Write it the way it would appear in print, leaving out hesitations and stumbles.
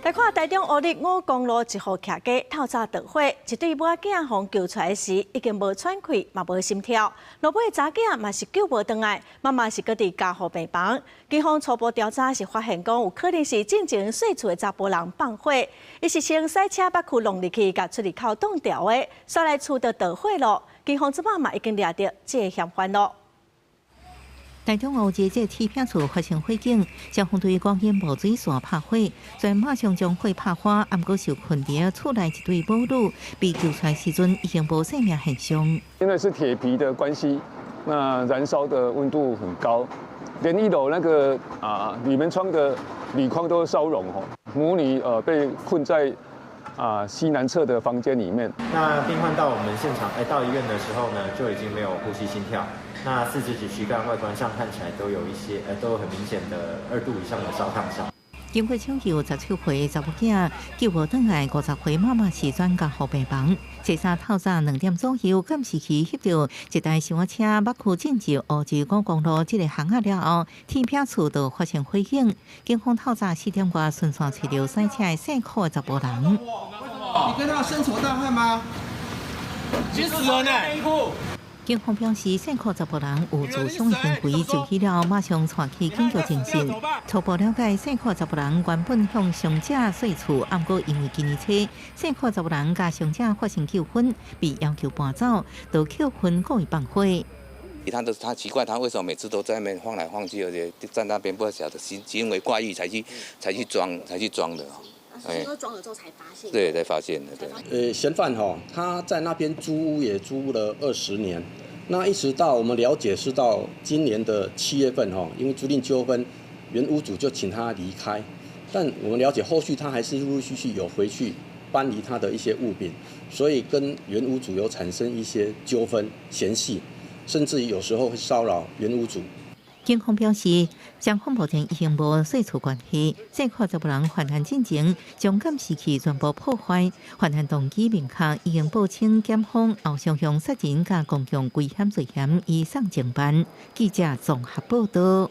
来看台中乌日5公路1号徛街透早着火，一对母仔互救出来时已经无喘气，嘛无心跳。落尾查囝嘛是救无回来，妈妈是搁伫家护病房。警方初步调查是发现讲有可能是进前睡厝的查甫人放火，伊是先驶车把库弄入去，甲出入口挡掉的，煞来厝就着火了。警方即摆嘛已经抓到这个嫌犯了。 台中乌日这铁片厝发生火警，消防队光烟无水线拍火，虽然马上将火拍花，毋过受困伫厝内一对母女被救出来时阵已经无生命现象。因为是铁皮的关系，那燃烧的温度很高，连1楼那个里面窗的铝框都烧融哦。母女被困在西南侧的房间里面。那病患到我们现场，到医院的时候呢，就已经没有呼吸心跳。 那四肢及躯干外观上看起来都有一些都有很明显的2度以上的烧烫伤。经过抢救，17岁查某囝救无转来，50岁妈妈是转家护病房。这早透早2点左右，监视器翕到一台小车捌库进入乌日5公路这个巷仔了后，铁片厝就发生火警。警方透早4点外顺线找到赛车的姓柯的查甫人。你跟他深仇大恨吗？去死人呢！ 警方表示，姓柯查甫人有自伤的行为，就医了马上带去紧急侦讯。初步了解，姓柯查甫人原本向伤者睡厝，不过因为今年初，姓柯查甫人甲伤者发生纠纷，被要求搬走，就扣分故意放火。他奇怪，他为什么每次都在那边晃来晃去，而且在那边不晓得行为怪异才去装的。 是因为装了之后才发现，对，才发现的，对。嫌犯他在那边租屋也租了20年，那一直到我们了解是到今年的7月份因为租赁纠纷，原屋主就请他离开，但我们了解后续他还是陆陆续续有回去搬离他的一些物品，所以跟原屋主有产生一些纠纷嫌隙，甚至于有时候会骚扰原屋主。 警方表示，双方目前已经无洗厝关系。姓柯查甫人犯案进前，将监视器全部破坏，犯案动机明确，已经报请检方后双向杀人加公共危险罪嫌移送侦办。记者综合报道。